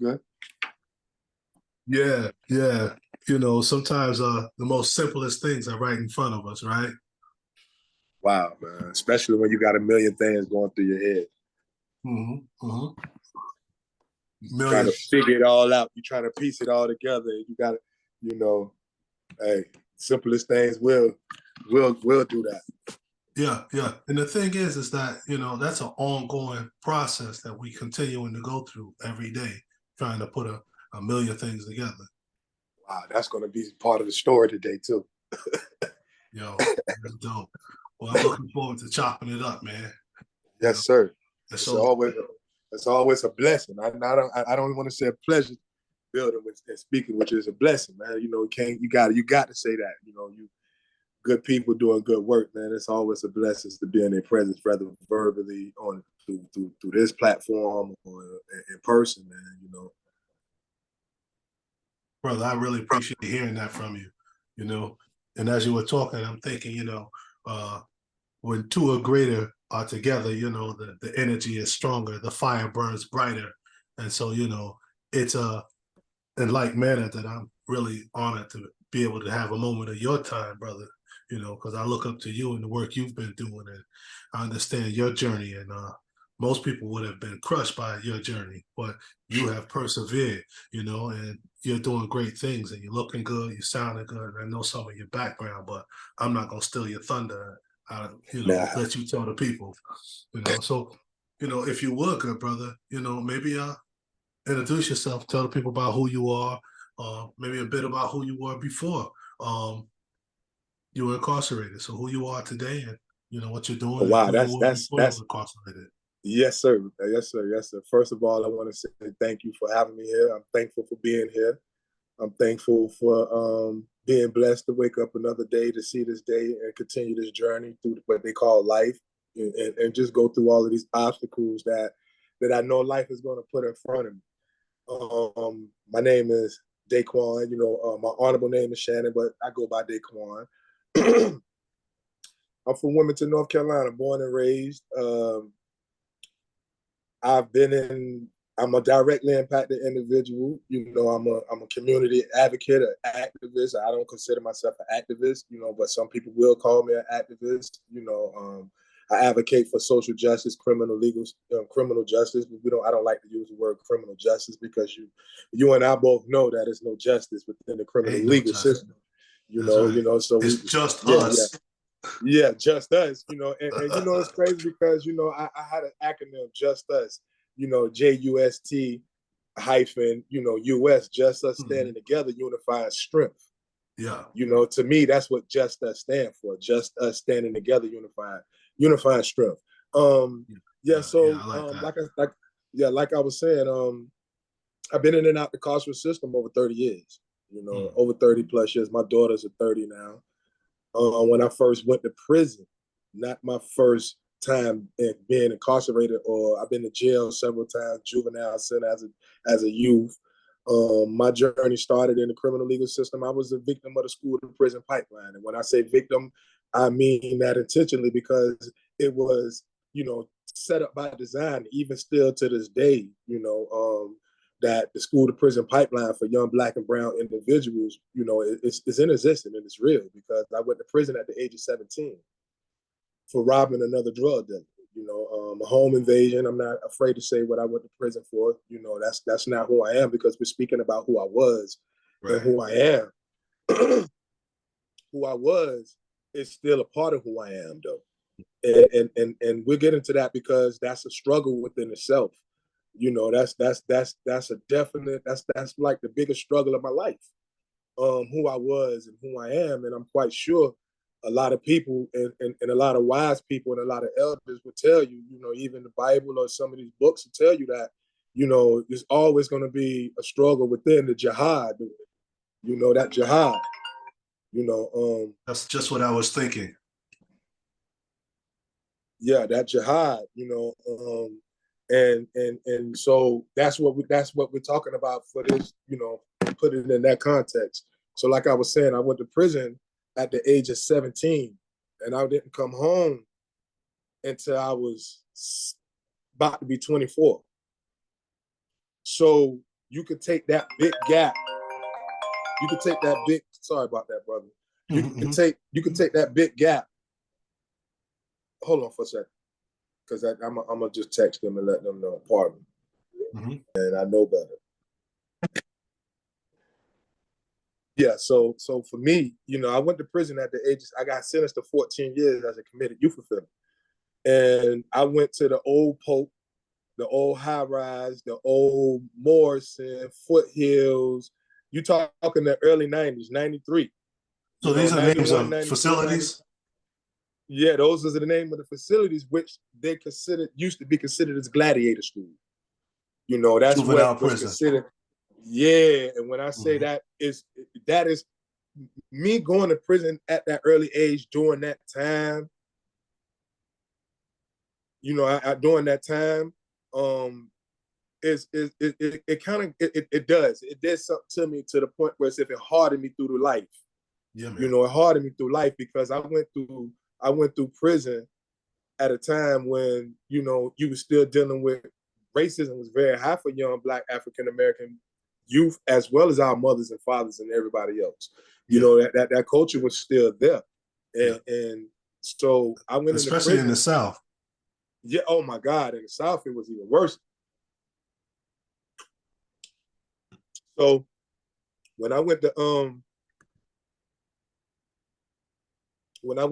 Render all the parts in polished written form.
good. Yeah, yeah. Sometimes the most simplest things are right in front of us, right? Wow, man. Especially when you got a million things going through your head. Mm-hmm. Mm-hmm. Trying to figure it all out. You're trying to piece it all together. You got to, hey, simplest things will do that. Yeah, yeah. And the thing is that, that's an ongoing process that we continuing to go through every day, trying to put a million things together. Wow, that's going to be part of the story today, too. Yo, that's dope. Well, I'm looking forward to chopping it up, man. Yes, sir. It's always a blessing. I don't want to say a pleasure building and speaking, which is a blessing, man. You got to say that. You good people doing good work, man. It's always a blessing to be in their presence, whether verbally on through this platform or in person, man. Brother, I really appreciate hearing that from you. And as you were talking, I'm thinking, when two or greater are together, the energy is stronger, the fire burns brighter. And so, it's in like manner that I'm really honored to be able to have a moment of your time, brother, because I look up to you and the work you've been doing, and I understand your journey. And most people would have been crushed by your journey, but you have persevered, and you're doing great things, and you're looking good, you're sounding good. And I know some of your background, but I'm not going to steal your thunder. Let you tell the people, So, if you would, good brother, maybe introduce yourself, tell the people about who you are, maybe a bit about who you were before you were incarcerated. So who you are today, and what you're doing. Oh, wow, and who that's you were incarcerated. Yes, sir. Yes, sir. Yes, sir. First of all, I want to say thank you for having me here. I'm thankful for being here. I'm thankful for being blessed to wake up another day to see this day and continue this journey through what they call life, and just go through all of these obstacles that I know life is going to put in front of me. My name is Daquan. My honorable name is Shannon, but I go by Daquan. I'm from Wilmington, North Carolina, born and raised. I'm a directly impacted individual. I'm a community advocate, an activist. I don't consider myself an activist, but some people will call me an activist. I advocate for social justice, criminal justice. I don't like to use the word criminal justice because you and I both know that there's no justice within the criminal legal system. Right. So it's just us. Yeah, just us. And it's crazy because I had an acronym, just us. JUST hyphen, US, just us standing together, unifying strength. Yeah. To me, that's what just us stand for. Just us standing together, unifying strength. Like I was saying, I've been in and out the carceral system over 30 years, over 30 plus years. My daughters are 30 now. When I first went to prison, not my first time being incarcerated, or I've been to jail several times, juvenile center as a youth. My journey started in the criminal legal system. I was a victim of the school to prison pipeline. And when I say victim, I mean that intentionally because it was, set up by design, even still to this day, that the school to prison pipeline for young Black and brown individuals, it's in existence and it's real because I went to prison at the age of 17 for robbing another drug dealer. A home invasion. I'm not afraid to say what I went to prison for. That's not who I am because we're speaking about who I was and who I am. Who I was is still a part of who I am, though. And we'll get into that because that's a struggle within itself. That's a definite, that's like the biggest struggle of my life. Who I was and who I am. And I'm quite sure a lot of people and a lot of wise people and a lot of elders will tell you, even the Bible or some of these books will tell you that, there's always going to be a struggle within the jihad, that jihad, That's just what I was thinking. Yeah, that jihad, and so that's what we're talking about for this, put it in that context. So like I was saying, I went to prison at the age of 17 and I didn't come home until I was about to be 24. So, you could take that big gap. You could take that big, sorry about that, brother. You can take that big gap. Hold on for a second. Because I'm gonna just text them and let them know. Pardon me. And I know better. Yeah, so for me, you know, I went to prison at the ages, I got sentenced to 14 years as a committed youth offender. And I went to the old Pope, the old High Rise, the old Morrison, Foothills. You talking the early 90s, 93. So these are names of facilities? 90. Yeah, those are the name of the facilities, which they used to be considered as gladiator schools. You know, that's what was considered. Yeah, and when I say that is me going to prison at that early age during that time. You know, during that time, it did something to me to the point where it hardened me through the life. Yeah, man. You know, it hardened me through life because I went through prison at a time when, you know, you were still dealing with racism was very high for young Black African American youth, as well as our mothers and fathers and everybody else. You know, that culture was still there. And so I went especially in the South. Yeah, oh my God, in the South it was even worse. So when I went to when I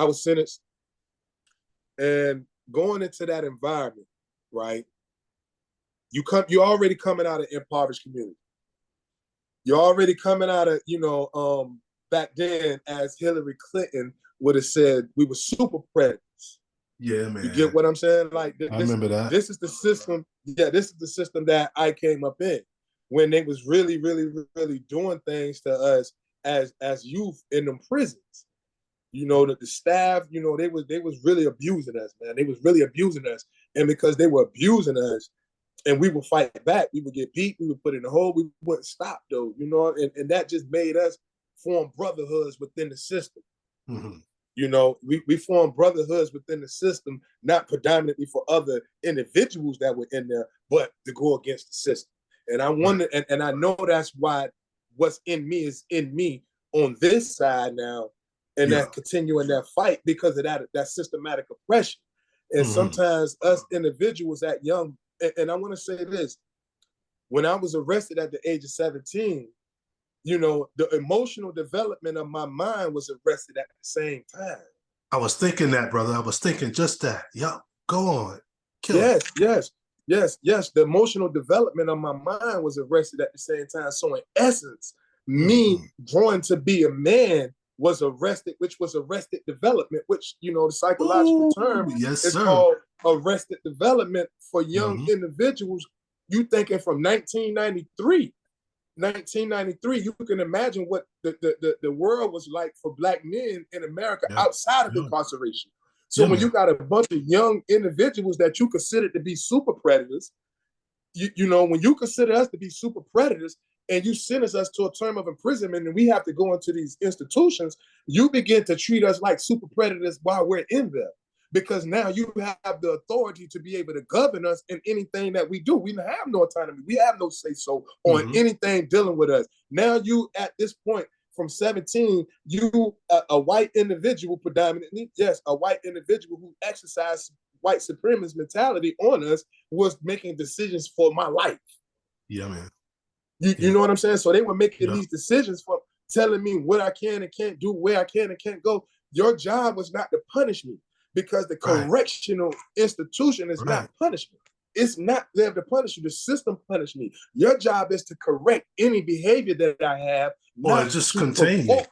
was sentenced and going into that environment, right? You're already coming out of impoverished community. You're already coming out of, you know, back then, as Hillary Clinton would have said, we were super predators. Yeah, man. You get what I'm saying? Like I remember that. This is the system. Yeah, this is the system that I came up in when they was really, really, really doing things to us as youth in them prisons. You know, that the staff, you know, they was really abusing us, man. They was really abusing us. And because they were abusing us and we would fight back, we would get beat, we would put in the hole, we wouldn't stop though, you know, and that just made us form brotherhoods within the system. You know, we formed brotherhoods within the system, not predominantly for other individuals that were in there, but to go against the system. And I wonder, and I know that's why what's in me is in me on this side now, and that continuing that fight because of that systematic oppression. And sometimes us individuals that young, and I want to say this, when I was arrested at the age of 17, you know, the emotional development of my mind was arrested at the same time. I was thinking that, brother. I was thinking just that. Yup, go on. Yes. The emotional development of my mind was arrested at the same time. So in essence, me growing to be a man was arrested, which was arrested development, which, you know, the psychological term is called arrested development for young individuals. You thinking from 1993, you can imagine what the world was like for Black men in America outside of incarceration. So when you got a bunch of young individuals that you consider to be super predators, you know, when you consider us to be super predators and you sentence us to a term of imprisonment and we have to go into these institutions, you begin to treat us like super predators while we're in there. Because now you have the authority to be able to govern us in anything that we do. We don't have no autonomy. We have no say-so on anything dealing with us. Now you, at this point, from 17, you, a white individual predominantly, yes, a white individual who exercised white supremacist mentality on us was making decisions for my life. Yeah, man. You know what I'm saying? So they were making these decisions for telling me what I can and can't do, where I can and can't go. Your job was not to punish me. Because the correctional institution is not punishment. It's not there to punish you. The system punished me. Your job is to correct any behavior that I have. Not just contain it.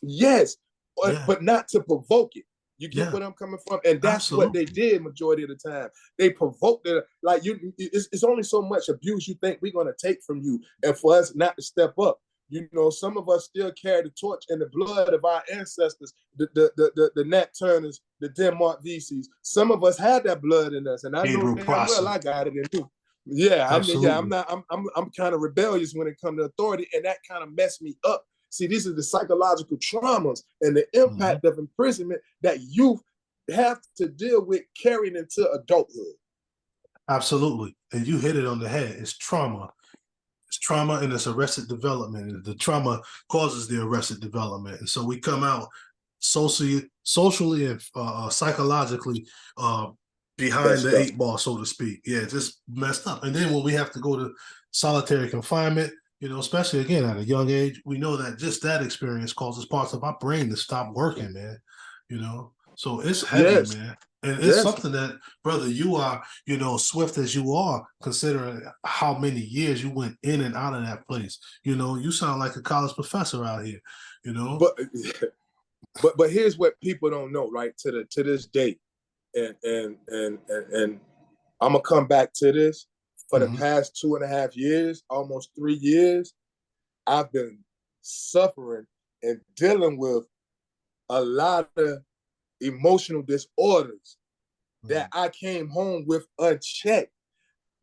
Yes, but not to provoke it. You get what I'm coming from? And that's what they did majority of the time. They provoked it. Like it's only so much abuse you think we're going to take from you. And for us not to step up. You know, some of us still carry the torch and the blood of our ancestors, the Nat Turners, the Denmark VCs. Some of us had that blood in us, and I know damn well I got it in me. Yeah, I'm kind of rebellious when it comes to authority, and that kind of messed me up. See, these are the psychological traumas and the impact of imprisonment that youth have to deal with carrying into adulthood. Absolutely. And you hit it on the head. It's trauma. It's trauma and it's arrested development. And the trauma causes the arrested development. And so we come out socially and psychologically behind Messed the up. 8 ball, so to speak. Yeah, just messed up. And then when we have to go to solitary confinement, you know, especially again at a young age, we know that just that experience causes parts of our brain to stop working, man. You know, so it's heavy, Yes, man. And it's yes. something that, brother, you are, you know, swift as you are, considering how many years you went in and out of that place. You know, you sound like a college professor out here, you know? But but here's what people don't know, right? To this day, and I'm gonna come back to this. For the Mhm. past 2.5 years, almost 3 years, I've been suffering and dealing with a lot of emotional disorders that I came home with unchecked.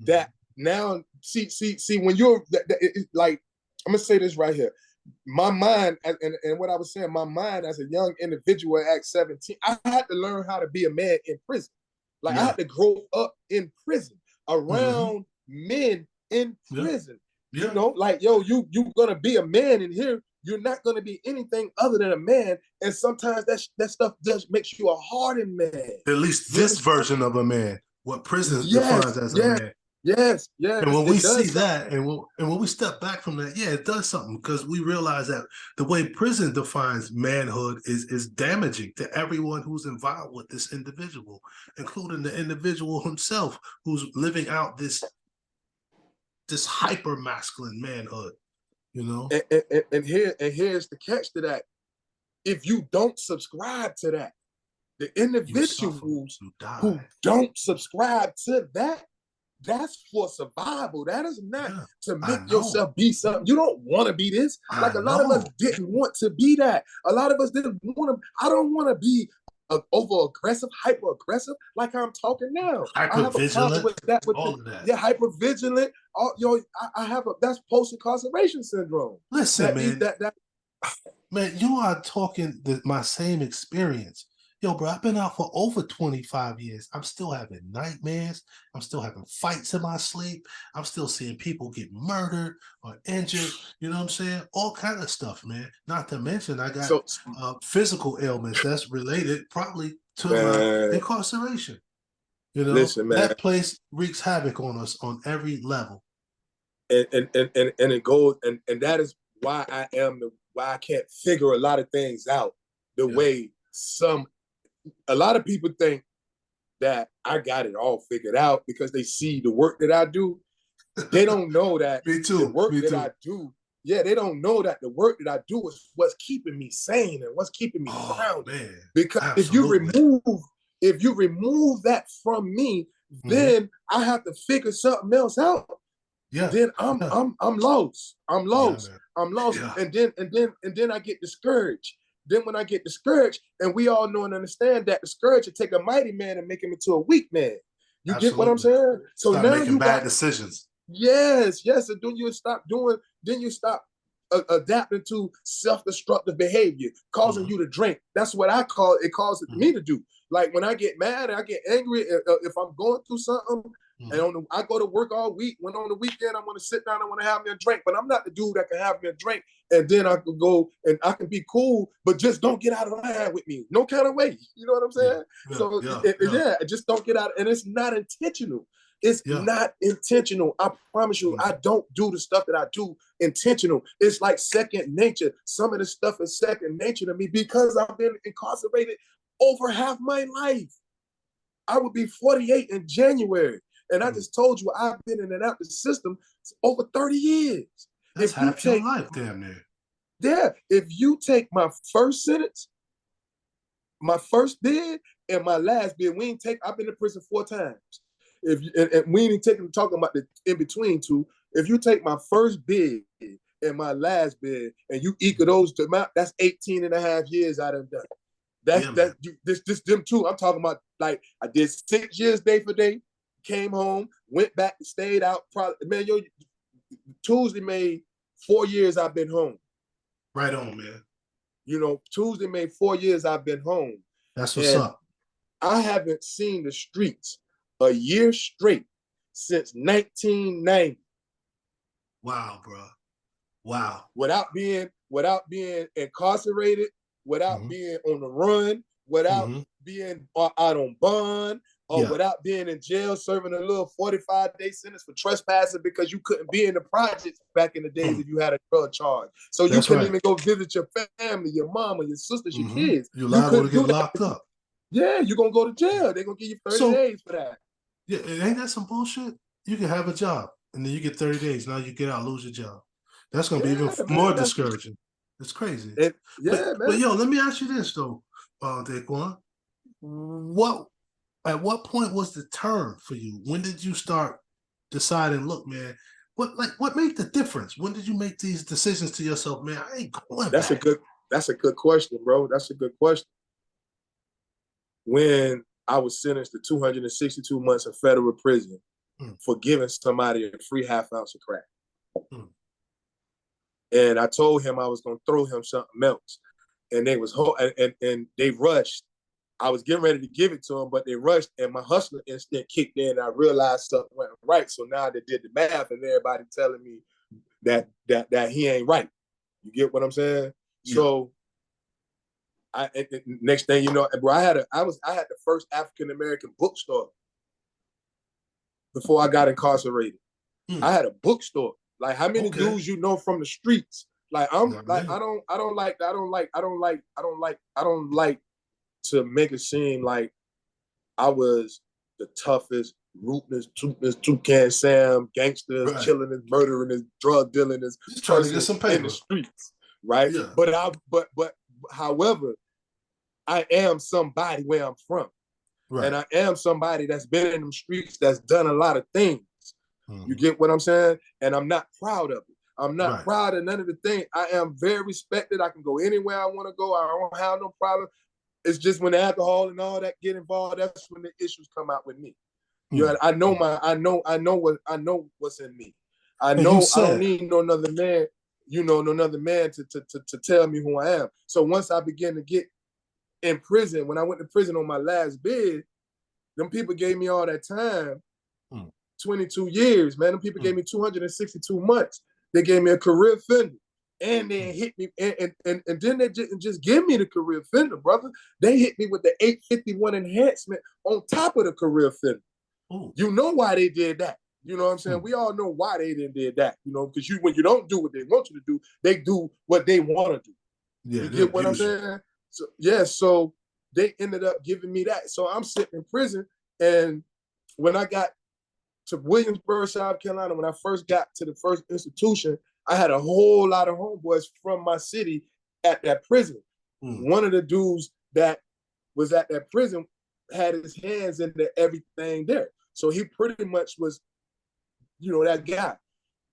That now, see, when you're like, I'm gonna say this right here. My mind, and what I was saying, my mind as a young individual at 17, I had to learn how to be a man in prison. Like, I Yeah. had to grow up in prison, Mhm. around men in Yeah. prison. You Yeah. know, like, yo, you gonna be a man in here. You're not gonna be anything other than a man. And sometimes that stuff just makes you a hardened man. At least You this understand? version of a man, what prison defines Yes, as a yes, man. yes, And yes. when we It see does that, something. and when we step back from that, yeah, it does something because we realize that the way prison defines manhood is damaging to everyone who's involved with this individual, including the individual himself who's living out this hyper masculine manhood. You know, And here's the catch to that. If you don't subscribe to that, the you suffer, individuals you who die. don't subscribe to that, that's for survival. That is not Yeah, to I make know. yourself be something. You don't want to be this. Like, I a lot of us know. didn't want to be that. A lot of us didn't want to. I don't want to be over aggressive, hyper aggressive, like I'm talking now. I Hyper have a problem vigilant, with that. With all the, of that. yeah, hyper vigilant. I have a that's post incarceration syndrome. Listen, That needs man, that. Man, you are talking my same experience. Yo, bro, I've been out for over 25 years. I'm still having nightmares. I'm still having fights in my sleep. I'm still seeing people get murdered or injured. You know what I'm saying? All kind of stuff, man. Not to mention, I got So, physical ailments that's related probably to my man, incarceration. You know, listen, man, that place wreaks havoc on us on every level. and it goes, and that is why I can't figure a lot of things out the Yeah. way a lot of people think that I got it all figured out because they see the work that I do. They don't know that Me the too. work Me that too. I do, yeah, they don't know that the work that I do is what's keeping me sane and what's keeping me Oh grounded. man, Because absolutely. if you remove that from me, Mhm. then I have to figure something else out. Yeah. Then Yeah. I'm lost. I'm Yeah, lost. man. I'm lost. Yeah. And then I get discouraged. Then when I get discouraged, and we all know and understand that discourage will take a mighty man and make him into a weak man. You get what I'm Absolutely. saying? So Start now making you bad got decisions. yes. And then you stop adapting to self-destructive behavior, causing Mhm. you to drink. That's what I call it. Causes Mhm. me to do. Like, when I get mad, I get angry. If I'm going through something, and Mhm. I go to work all week. When on the weekend, I want to sit down. I want to have me a drink. But I'm not the dude that can have me a drink and then I could go and I can be cool, but just don't get out of line with me. No kind of way. You know what I'm Yeah. saying? Yeah. So Yeah. Yeah. yeah, just don't get out. And it's not intentional. It's Yeah. not intentional. I promise you, Mhm. I don't do the stuff that I do intentional. It's like second nature. Some of the stuff is second nature to me because I've been incarcerated over half my life. I would be 48 in January. And I Mhm. just told you I've been in and out the system over 30 years. That's If you half your take life, damn near. if you take my first sentence, my first bid, and my last bid, I've been to prison 4 times. If and we ain't taking talking about the in between two. If you take my first bid and my last bid and you equal those to that's 18 and a half years I done done. Yeah, man. This them two. I'm talking about, like, I did 6 years day for day, came home, went back, stayed out. Probably, man, Tuesday made 4 years I've been home. Right on, man. Tuesday made 4 years I've been home. That's what's And up. I haven't seen the streets a year straight. since 1990. Wow, bro. Wow. Without being incarcerated, without being on the run, without being out on bond, or without being in jail serving a little 45-day sentence for trespassing because you couldn't be in the projects back in the days if you had a drug charge. So you couldn't even go visit your family, your mama, your sisters, your kids. You're liable to get locked up. Yeah, you're going to go to jail. They're going to give you 30 days for that. Yeah, ain't that some bullshit? You can have a job, and then you get 30 days. Now you get out, lose your job. That's going to be even more discouraging. It's crazy. Man. But yo, let me ask you this, though, Daquan. At what point was the turn for you? When did you start deciding, look, man, what made the difference? When did you make these decisions to yourself, man, I ain't going back? That's a good question, bro. That's a good question. When I was sentenced to 262 months in federal prison for giving somebody a free half ounce of crack. And I told him I was going to throw him something else. And they was and they rushed. I was getting ready to give it to him, but they rushed, and my hustler instinct kicked in. And I realized something went right. So now they did the math, and everybody telling me that he ain't right. You get what I'm saying? Yeah. So next thing you know, bro, I had the first African American bookstore before I got incarcerated. I had a bookstore. Like, how many dudes you know from the streets? Like, I don't like to make it seem like I was the toughest, ruthless, toothless, toucan Sam, gangster, killing and murdering and drug dealing and just trying to get some paper in the streets, right? Yeah. But however, I am somebody where I'm from, and I am somebody that's been in them streets, that's done a lot of things. You get what I'm saying? And I'm not proud of it. I'm not proud of none of the things. I am very respected. I can go anywhere I want to go. I don't have no problem. It's just when alcohol and all that get involved, that's when the issues come out with me. You know, I know what's in me. I know I don't need no other man, no other man to tell me who I am. So once I began to get in prison, when I went to prison on my last bid, them people gave me all that time, 22 years, man. Them people gave me 262 months. They gave me a career offender. And they hit me, and then they didn't just give me the career offender, brother. They hit me with the 851 enhancement on top of the career offender. You know why they did that. You know what I'm saying? We all know why they did that, because when you don't do what they want you to do, they do what they want to do. Yeah, you get what I'm saying? So so they ended up giving me that. So I'm sitting in prison, and when I got to Williamsburg, South Carolina, when I first got to the first institution, I had a whole lot of homeboys from my city at that prison. One of the dudes that was at that prison had his hands into everything there. So he pretty much was, that guy.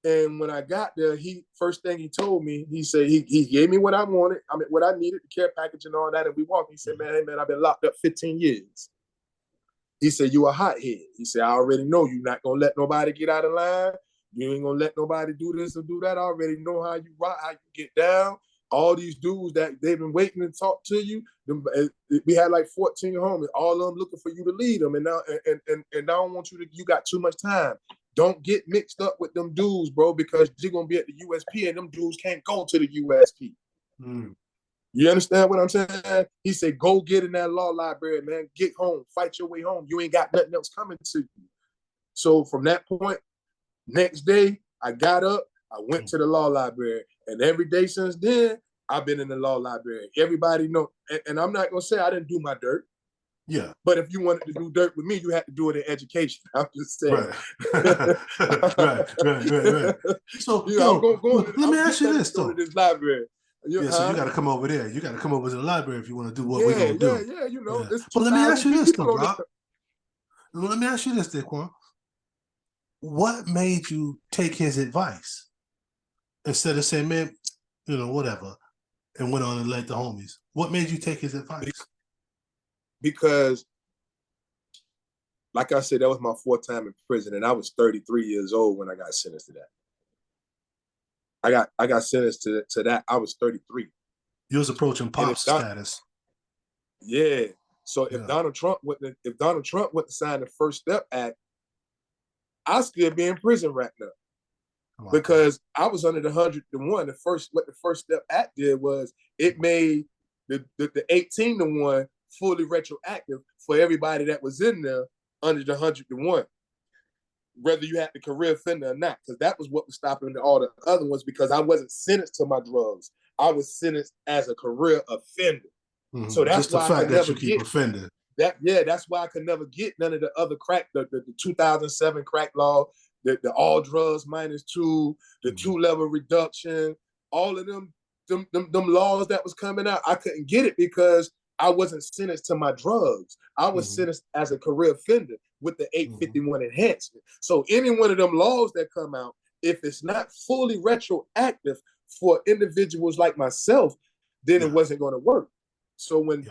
And when I got there, first thing he told me, he said, he gave me what I wanted, what I needed, the care package and all that, and we walked. He said, man, I've been locked up 15 years. He said, you a hothead. He said, I already know you're not going to let nobody get out of line. You ain't going to let nobody do this or do that. I already know how you rock, how you get down. All these dudes that they've been waiting to talk to you. We had like 14 homies, all of them looking for you to lead them. And now, and I don't want you got too much time. Don't get mixed up with them dudes, bro, because you're going to be at the USP and them dudes can't go to the USP. You understand what I'm saying? He said, go get in that law library, man. Get home. Fight your way home. You ain't got nothing else coming to you. So from that point, next day, I got up. I went to the law library. And every day since then, I've been in the law library. Everybody know. And I'm not going to say I didn't do my dirt. Yeah. But if you wanted to do dirt with me, you had to do it in education. I'm just saying. Right. So, let me ask you this, though. This library. So you got to come over there. You got to come over to the library if you want to do what we're going to do. Yeah. But let me ask you this, though, Rob. Let me ask you this, Daquan. What made you take his advice instead of saying, man, whatever, and went on and led the homies? What made you take his advice? Because, like I said, that was my fourth time in prison, and I was 33 years old when I got sentenced to that. I got sentenced to that. I was 33. You was approaching pop status. Yeah. So if Donald Trump wouldn't have signed the First Step Act, I still be in prison right now. Because I was under the 100-1. What the First Step Act did was it made the 18-1 fully retroactive for everybody that was in there under the 100-1, whether you had the career offender or not. Because that was what was stopping all the other ones. Because I wasn't sentenced to my drugs, I was sentenced as a career offender. So that's just the why fact I could that never you keep get offending. that's why I could never get none of the other crack, the 2007 crack law, the all drugs -2, the 2-level reduction, all of them laws that was coming out. I couldn't get it because I wasn't sentenced to my drugs. I was sentenced as a career offender with the 851 enhancement. So any one of them laws that come out, if it's not fully retroactive for individuals like myself, then it wasn't going to work. So when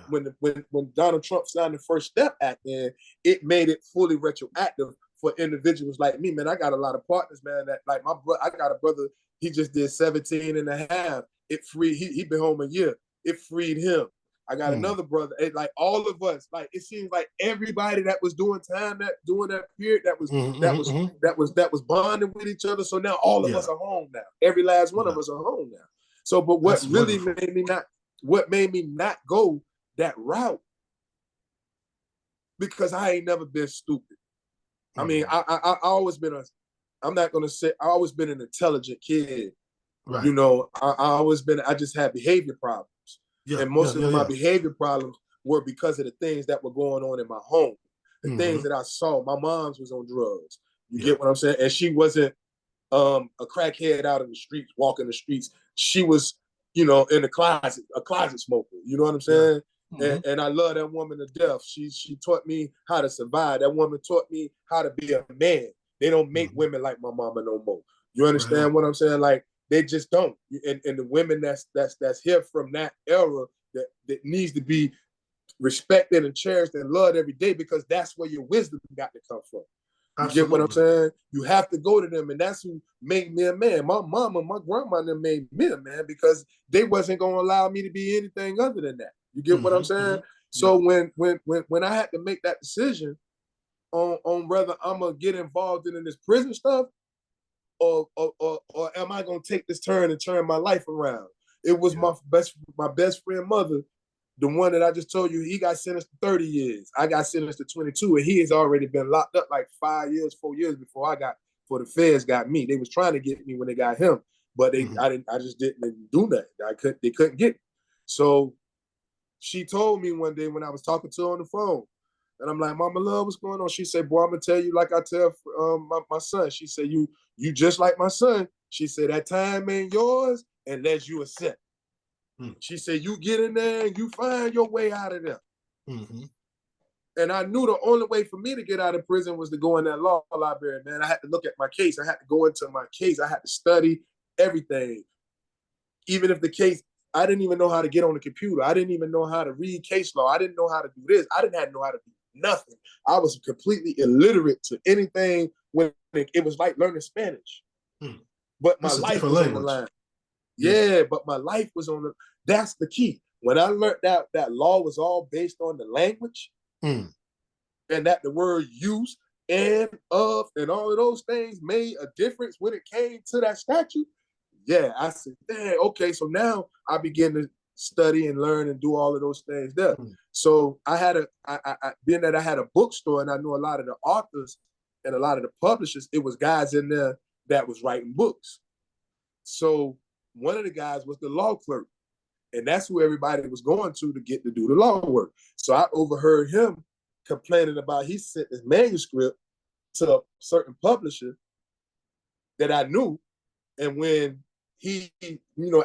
Donald Trump signed the First Step Act in, it made it fully retroactive for individuals like me. Man, I got a lot of partners, man, that like my brother, I got a brother, he just did 17 and a half. It freed, he been home a year. It freed him. I got another brother, like all of us, like it seems like everybody that was doing time during that period that was bonding with each other. So now all of us are home now. Every last one of us are home now. So, but what really made me not go that route, because I ain't never been stupid. I mean, I always been I'm not gonna say I always been an intelligent kid. Right. You know, I just had behavior problems. And most of my behavior problems were because of the things that were going on in my home. The things that I saw. My mom's was on drugs. You get what I'm saying? And she wasn't a crackhead out in the streets, walking the streets. She was, you know, in the closet, a closet smoker. You know what I'm saying? And I love that woman to death. She taught me how to survive. That woman taught me how to be a man. They don't make women like my mama no more. You understand what I'm saying? Like, they just don't. And the women that's here from that era that needs to be respected and cherished and loved every day, because that's where your wisdom got to come from. You get what I'm saying? You have to go to them, and that's who made me a man. My mama, my grandma, them made me a man, because they wasn't gonna allow me to be anything other than that. You get what I'm saying? So when I had to make that decision on whether I'm gonna get involved in this prison stuff, or am I gonna take this turn and turn my life around? It was my best friend mother, the one that I just told you, he got sentenced to 30 years. I got sentenced to 22, and he has already been locked up like 4 years before the feds got me. They was trying to get me when they got him, but I just didn't do nothing. They couldn't get me. So she told me one day when I was talking to her on the phone, and I'm like, Mama Love, what's going on? She said, boy, I'm gonna tell you like I tell my son. She said, you just like my son. She said, that time ain't yours unless you accept. She said, you get in there and you find your way out of there. And I knew the only way for me to get out of prison was to go in that law library, man. I had to look at my case. I had to go into my case. I had to study everything. Even if the case, I didn't even know how to get on the computer. I didn't even know how to read case law. I didn't know how to do this. I didn't know how to do nothing. I was completely illiterate to anything when it was like learning Spanish. But my life was on the line. Yeah, but my life was on the, that's the key. When I learned that law was all based on the language, and that the word use and of and all of those things made a difference when it came to that statute. Yeah, I said, dang, okay, so now I begin to study and learn and do all of those things there. So I had being that I had a bookstore and I knew a lot of the authors and a lot of the publishers, it was guys in there that was writing books. So one of the guys was the law clerk, and that's who everybody was going to get to do the law work. So I overheard him complaining about he sent his manuscript to a certain publisher that I knew, and when he,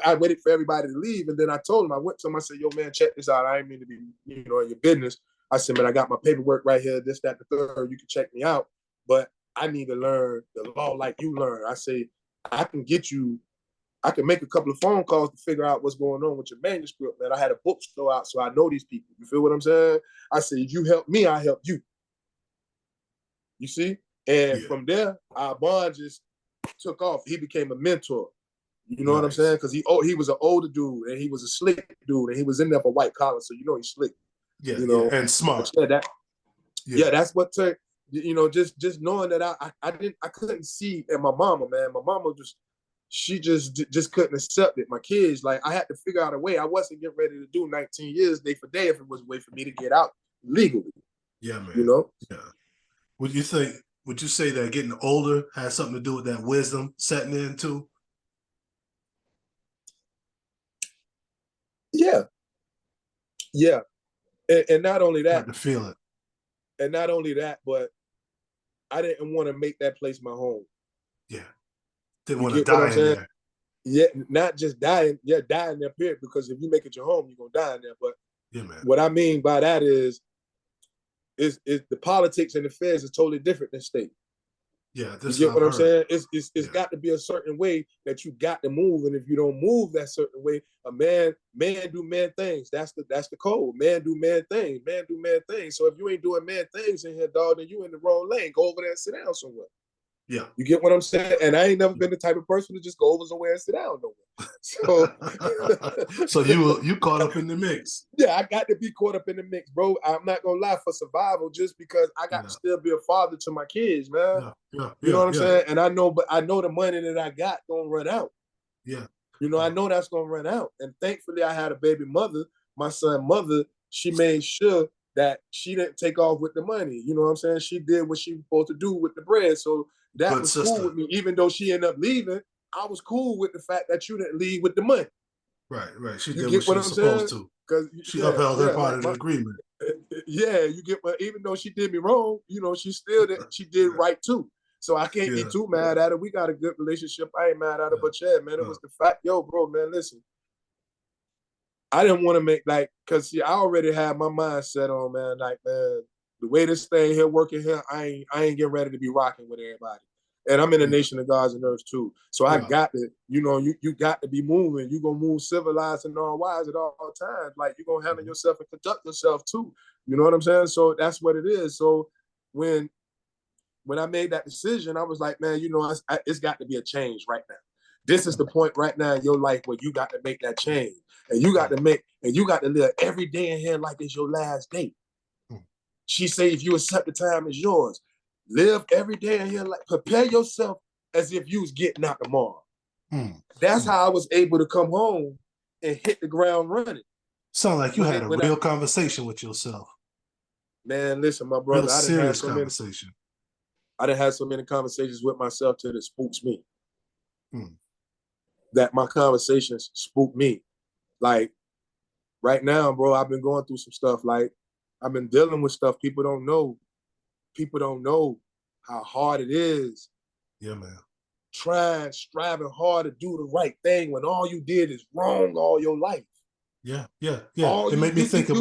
I waited for everybody to leave, and then I told him, I went to him, I said, yo, man, check this out. I ain't mean to be, in your business. I said, man, I got my paperwork right here, this, that, the third. You can check me out, but I need to learn the law like you learn. I say, I can make a couple of phone calls to figure out what's going on with your manuscript, man. I had a bookstore out, so I know these people. You feel what I'm saying? I said, if you help me, I help you. You see? And from there, our bond just took off. He became a mentor. You know what I'm saying? Because he was an older dude, and he was a slick dude, and he was in there for white collar, so he's slick. And smart. That's what just knowing that I couldn't see, and my mama, man, my mama she just couldn't accept it. My kids, like, I had to figure out a way. I wasn't getting ready to do 19 years day for day if it was a way for me to get out legally. Yeah, man. You know? Yeah. Would you say that getting older has something to do with that wisdom setting in too? Yeah. Yeah. And not only that, Start to feel it. And not only that, but I didn't want to make that place my home. Yeah. Didn't You want to get what I'm die in saying? there. Yeah, not just dying. Yeah, die in there, period. Because if you make it your home, you're gonna die in there. But Yeah, man. what I mean by that is the politics and the feds is totally different than state. Yeah, you get what I'm saying? It's Yeah. got to be a certain way that you got to move, and if you don't move that certain way, a man do man things. That's the code. Man do man things. Man do man things. So if you ain't doing man things in here, dog, then you in the wrong lane. Go over there and sit down somewhere. Yeah. You get what I'm saying? And I ain't never been the type of person to just go over somewhere and sit down nowhere. So, So you caught up in the mix. Yeah, I got to be caught up in the mix, bro. I'm not gonna lie, for survival, just because I got to still be a father to my kids, man. You know what I'm saying? And I know the money that I got gonna run out. Yeah. I know that's gonna run out. And thankfully I had a baby mother, my son's mother. She made sure that she didn't take off with the money. You know what I'm saying? She did what she was supposed to do with the bread. So that was cool with me. Even though she ended up leaving, I was cool with the fact that you didn't leave with the money. Right. She did what she was supposed to. Because she upheld her part of the agreement. Yeah, even though she did me wrong, she still she did right too. So I can't be too mad at her. We got a good relationship. I ain't mad at her, but yeah, man, it was the fact, bro, man, listen. I didn't want to make because I already had my mind set on, man, man, the way this thing here working here, I ain't getting ready to be rocking with everybody. And I'm in a nation of gods and earths too. So I got to, you got to be moving. You're going to move civilized and all wise at all times. Like, you're going to handle yourself and conduct yourself too. You know what I'm saying? So that's what it is. So when I made that decision, I was like, man, it's got to be a change right now. This is the point right now in your life where you got to make that change. And you got to live every day in here like it's your last day. She say, if you accept the time is yours. Live every day in here, prepare yourself as if you was getting out tomorrow. That's how I was able to come home and hit the ground running. Sound like you had a real conversation with yourself. Man, listen, my brother, I done had so many conversations with myself till it spooks me. That my conversations spook me. Like, right now, bro, I've been going through some stuff. Like, I've been dealing with stuff people don't know. People don't know how hard it is. Yeah, man. Striving hard to do the right thing when all you did is wrong all your life. Yeah. It made me think of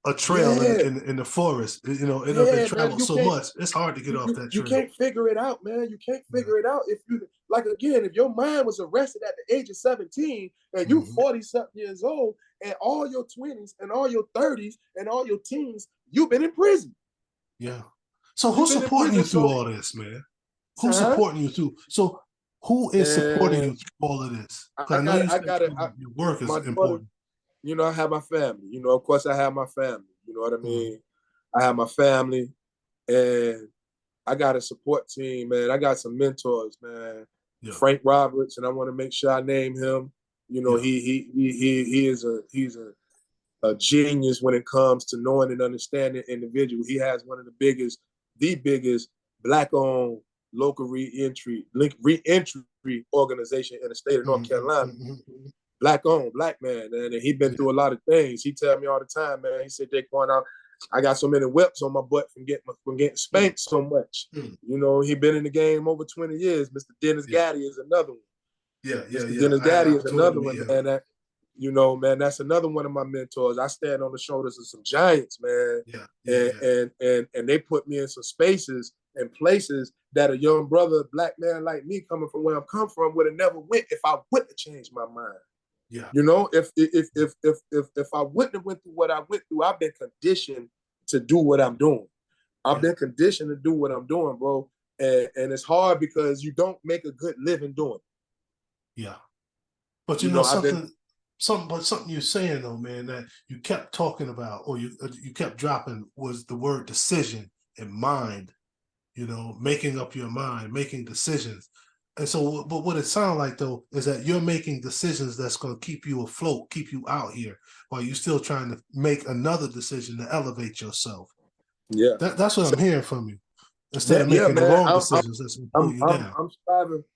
a trail in the forest. It been traveled so much. It's hard to get off that trail. You can't figure it out, man. You can't figure it out. If your mind was arrested at the age of 17 and you 40-something years old, and all your 20s and all your 30s and all your teens, you've been in prison. Yeah. So who's supporting you through all this, man? Who's supporting you through? So who is supporting you through all of this? Your work is important. I have my family. Of course I have my family. You know what I mean? I have my family, and I got a support team, man. I got some mentors, man. Yeah. Frank Roberts, and I want to make sure I name him. He's a genius when it comes to knowing and understanding individual. He has one of the biggest Black-owned local re-entry organization in the state of North Carolina. Black-owned, Black man, and he been through a lot of things. He tell me all the time, man. He said, Daquan, I got so many whips on my butt from getting spanked so much. He been in the game over 20 years. Mr. Dennis Gaddy is another one. Mr. Dennis Gaddy is another one, man. Man, that's another one of my mentors. I stand on the shoulders of some giants, man. And they put me in some spaces and places that a young brother, Black man like me, coming from where I'm come from, would have never went if I wouldn't have changed my mind. Yeah. If I wouldn't have went through what I went through, I've been conditioned to do what I'm doing. I've been conditioned to do what I'm doing, bro. And it's hard because you don't make a good living doing it. Yeah. But something you're saying though, man, that you kept talking about, or you kept dropping, was the word decision and mind. you know, making up your mind, making decisions. And so, but what it sounds like though is that you're making decisions that's going to keep you afloat, keep you out here, while you're still trying to make another decision to elevate yourself. Yeah, That's what I'm hearing from you. Instead yeah, of yeah, making the man. wrong decisions, that's going to pull you down.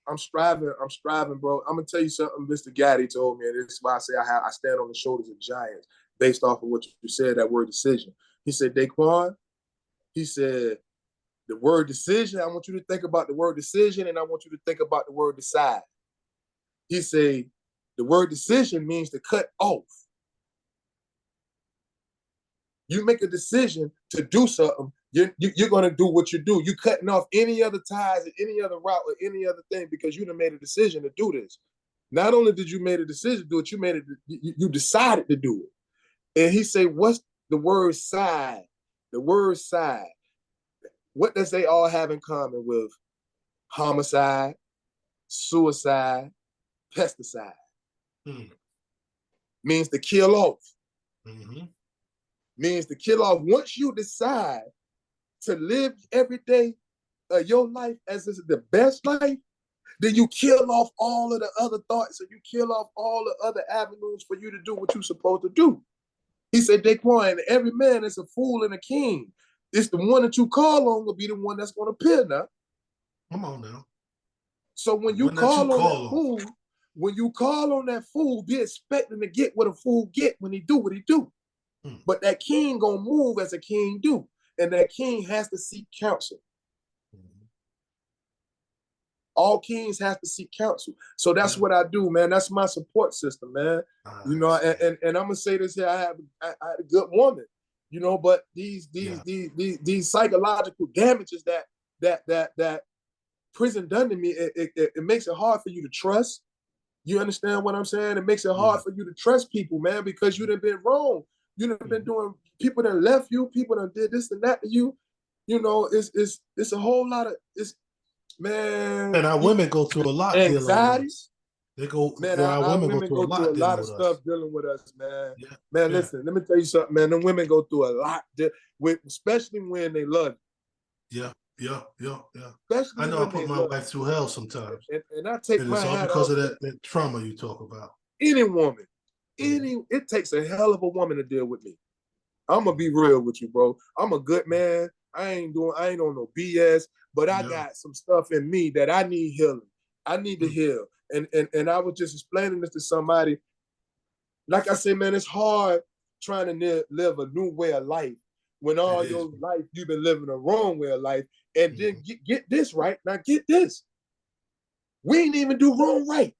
I'm striving, bro. I'm gonna tell you something Mr. Gaddy told me, and this is why I say I stand on the shoulders of giants based off of what you said, that word decision. He said, Daquan, he said, the word decision, I want you to think about the word decision, and I want you to think about the word decide. He said, the word decision means to cut off. You make a decision to do something, you're going to do what you do. You're cutting off any other ties, any other route, or any other thing because you done made a decision to do this. Not only did you make a decision to do it, you decided to do it. And he said, what's the word side? The word side. What does they all have in common with homicide, suicide, pesticide? Means to kill off. Means to kill off. Once you decide to live every day of your life as this is the best life, then you kill off all of the other thoughts and you kill off all the other avenues for you to do what you're supposed to do. He said, Daquan, every man is a fool and a king. It's the one that you call on will be the one that's going to appear now. Come on now. So when you call on that fool, when you call on that fool, be expecting to get what a fool get when he do what he do. But that king gonna move as a king do. And that king has to seek counsel. All kings have to seek counsel. So that's what I do, man. That's my support system, man. You know, and I'm gonna say this here. I had a good woman, you know, but these psychological damages that prison done to me, it makes it hard for you to trust. You understand what I'm saying? It makes it hard for you to trust people, man, because you done been wrong. You done been doing, people that left you, people that did this and that to you. You know, it's a whole lot of, man. And our women go through a lot dealing with us. They go, man, our women go through a lot of stuff dealing with us, man. Yeah. Man, listen, let me tell you something, man. The women go through a lot, especially when they love you. Yeah. Especially I know I put my wife through hell sometimes. And I take my hat off. It's all because of that trauma you talk about. Any woman, it takes a hell of a woman to deal with me. I'm gonna be real with you, bro. I'm a good man. I ain't on no BS, but I got some stuff in me that I need healing. I need to heal. And I was just explaining this to somebody. Like I said, man, it's hard trying to live a new way of life when all your life you've been living a wrong way of life. And then get this right. Now get this. We ain't even do wrong right.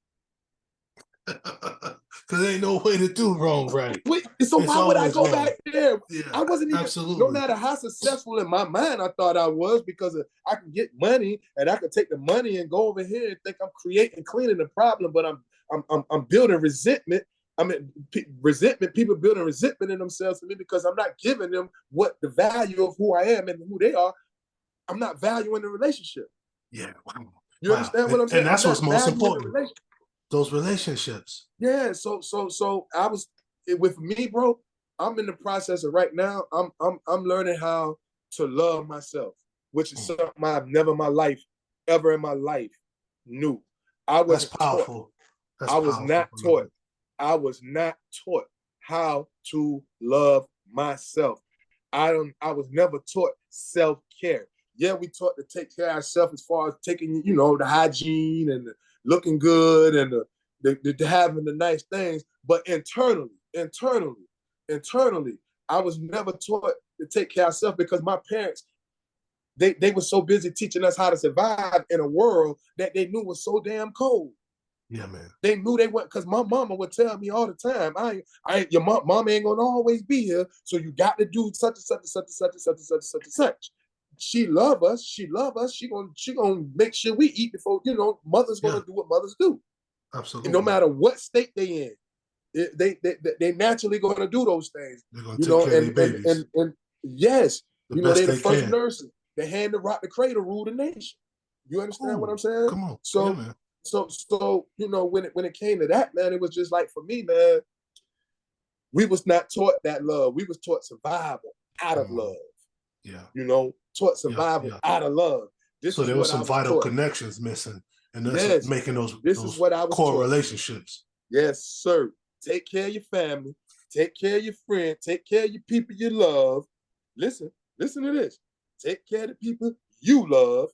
Because there ain't no way to do wrong right. So why would I go back there? Yeah, I wasn't even, no matter how successful in my mind I thought I was, because I can get money and I can take the money and go over here and think I'm creating, cleaning the problem, but I'm building resentment. I mean, people building resentment in themselves to me because I'm not giving them what the value of who I am and who they are. I'm not valuing the relationship. Yeah. You understand what I'm saying? And that's what's most important. Those relationships. Yeah. So I was, with me, bro, I'm in the process of right now, I'm learning how to love myself, which is something I've never ever in my life knew. I was powerful. I was not taught. I was not taught how to love myself. I was never taught self-care. Yeah, we taught to take care of ourselves as far as taking, you know, the hygiene and the looking good and the having the nice things, but internally, I was never taught to take care of self because my parents, they were so busy teaching us how to survive in a world that they knew was so damn cold. Yeah, man. They knew they went, because my mama would tell me all the time, your mama ain't gonna always be here, so you got to do such and such and such and such and such and such and such and such. She love us. She gonna make sure we eat before, you know, mother's gonna do what mothers do. Absolutely. And no matter what state they in, they naturally gonna do those things. They're gonna take care of their babies. And yes, you know, they're the first can. nurses. They hand the rock the cradle, rule the nation. You understand what I'm saying? Come on. So, man. So you know, when it came to that, man, it was just like, for me, man, we was not taught that love. We was taught survival out of love. Yeah. You know, taught survival out of love. This So is there was what I some was vital taught. connections missing, and that's Yes, making this is what I was core taught. relationships. Yes, sir. Take care of your family. Take care of your friend. Take care of your people you love. Listen to this. Take care of the people you love.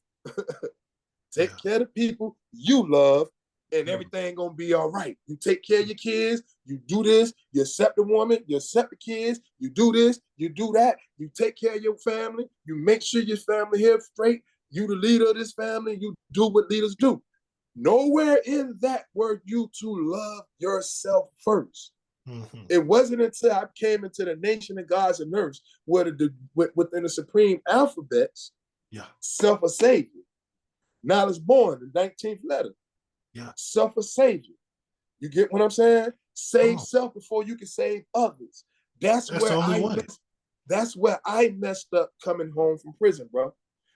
Take care of the people you love, and everything gonna be all right. You take care of your kids. You do this. You accept the woman. You accept the kids. You do this. You do that. You take care of your family. You make sure your family here straight. You the leader of this family. You do what leaders do. Nowhere in that were you to love yourself first. It wasn't until I came into the nation of gods and earths where within the supreme alphabets, self a savior. Knowledge born, the 19th letter. Self a savior. You get what I'm saying? Save self before you can save others. That's where I messed up coming home from prison, bro.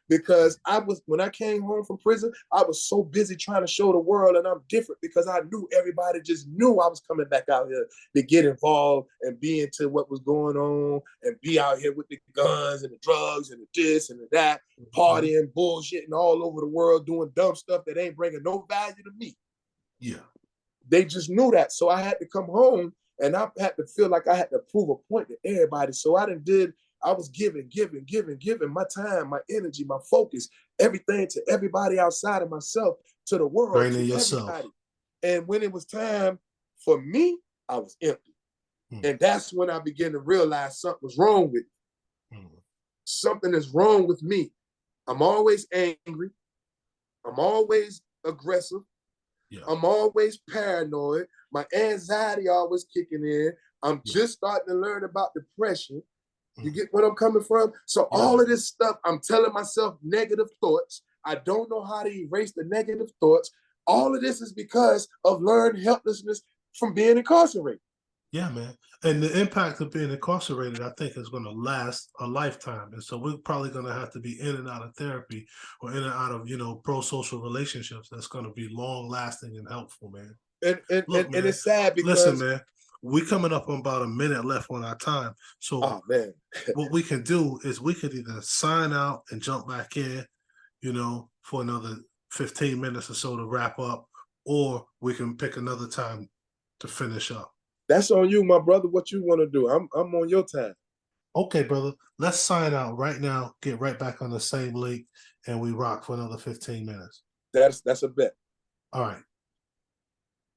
Because when I came home from prison, I was so busy trying to show the world and I'm different, because I knew everybody just knew I was coming back out here to get involved and be into what was going on and be out here with the guns and the drugs and the this and the that, partying, bullshitting all over the world, doing dumb stuff that ain't bringing no value to me. Yeah. They just knew that. So I had to come home and I had to feel like I had to prove a point to everybody. So I was giving my time, my energy, my focus, everything to everybody outside of myself, to the world, to everybody. And when it was time for me, I was empty. And that's when I began to realize something was wrong with me. Something is wrong with me. I'm always angry. I'm always aggressive. I'm always paranoid. My anxiety always kicking in. I'm just starting to learn about depression. You get what I'm coming from? So all of this stuff, I'm telling myself negative thoughts. I don't know how to erase the negative thoughts. All of this is because of learned helplessness from being incarcerated. Yeah, man. And the impact of being incarcerated, I think, is going to last a lifetime. And so we're probably going to have to be in and out of therapy or in and out of, pro-social relationships. That's going to be long lasting and helpful, man. And it's sad because... Listen, man, we coming up on about a minute left on our time. So what we can do is we could either sign out and jump back in, for another 15 minutes or so to wrap up, or we can pick another time to finish up. That's on you, my brother, what you want to do. I'm on your time. Okay, brother. Let's sign out right now, get right back on the same link, and we rock for another 15 minutes. That's a bet. All right.